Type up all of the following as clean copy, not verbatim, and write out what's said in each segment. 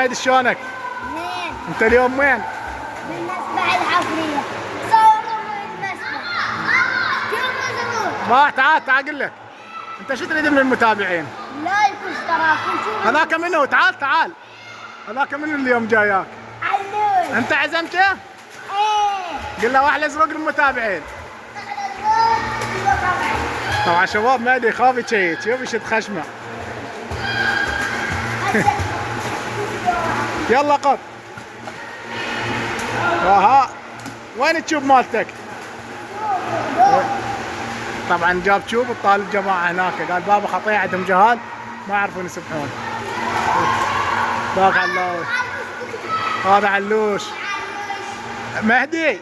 مهدي شلونك؟ زين. انت اليوم وين؟ بالمسبح العصرية. صوروا من المسبح. شوفوا زبون. ما تعال اقول لك. انت شو تريد من المتابعين؟ لايك واشتراك وشوفوا. هذاك منو؟ تعال هذاك منو اليوم جاياك؟ علوش. انت عزمته؟ ايه. قل له واحلى زروق للمتابعين. طبعا شباب مهدي يخاف يشيك، شوف يشد خشمه. يلا قط. وها وين التشوب مالتك؟ طبعا جاب تشوب الطالب جماعه هناك، قال بابا خطيه عندهم جهال ما يعرفون يسبحون. ذاك علوش. هذا علوش. مهدي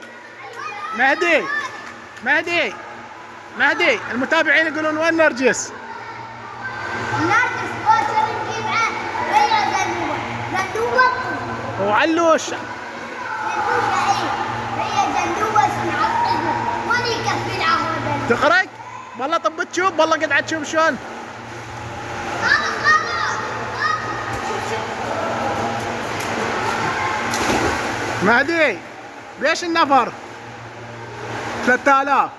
المتابعين يقولون وين نرجس؟ نرجس باكر نجيبها. هي زنوبة. زنوبة. وعلوش. هي زنوبة اسمها الطفل. وين يكفي العهود؟ تخرج؟ والله طب تشوف، والله قد عاد تشوف شلون. مهدي ليش النفر؟ 3000.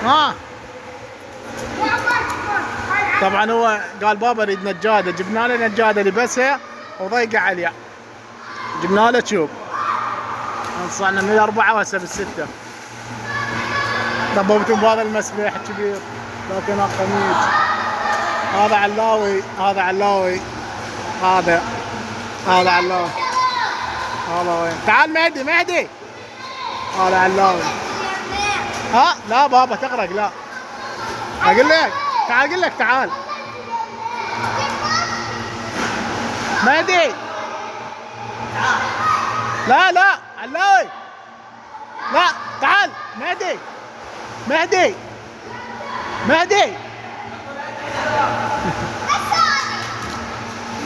ها طبعا هو قال بابا اريد نجاده، جبنا له نجاده لبسها وضيقه عليه، جبنا له تشوب انصعنا من 4 وهسه بالستة. ضببتهم بهذا المسبح كبير، لكن قميص. هذا علاوي، هذا علاوي، هذا علاوي. هذا وين؟ تعال مهدي. هذا علاوي. ها لا بابا تغرق، لا اقول لك تعال مهدي. لا علاوي، لا تعال مهدي.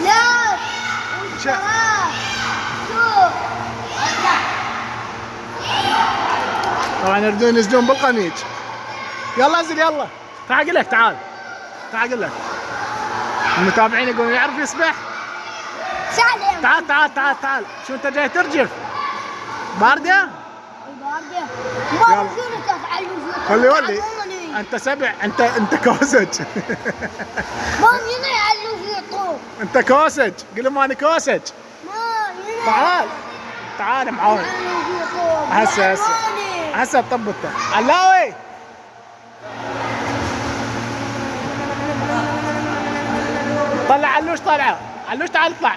لا. طبعا يريدون ينزلون بالقميج. يلا انزل يلا. تعال اقول لك. المتابعين يقولون يعرف يسبح. تعال. شو انت جاي ترجف؟ باردة؟ باردة. يلا. خلي ولي. انت سبع، انت كوسج. مام هنا يعلو في طوب. انت كوسج، قل لهم انا كوسج. مام هنا. تعال معاون. يعلو في طوب. هسه طبته. علاوي. طلع علوش، تعال اطلع.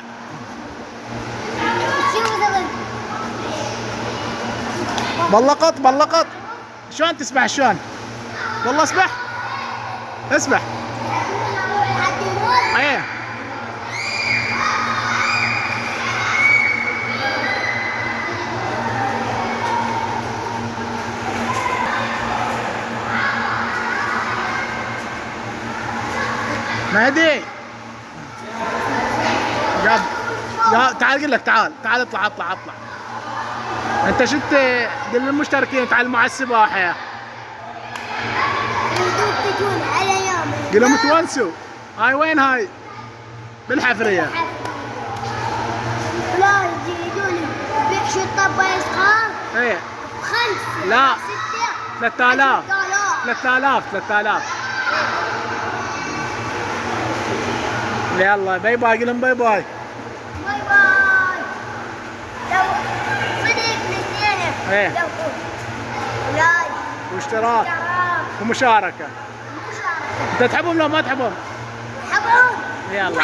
بلقط. شلون تسبح شلون؟ والله اسبح. ايه مهدي تعال اقول لك، تعال اطلع. انت شفت؟ قل للمشتركين تعلموا على السباحه. قل لهم تونسوا. هاي وين هاي؟ بالحفريه. لا يجيدون بيحشوا الطبه يسخن. ايه بخمسه. لا. 6. 3000. يلا باي باي، قل لهم باي باي. لو صدق نسينا. ايه. لو لايك واشتراك ومشاركه. انت تحبهم لو ما تحبهم؟ حبهم. يلا.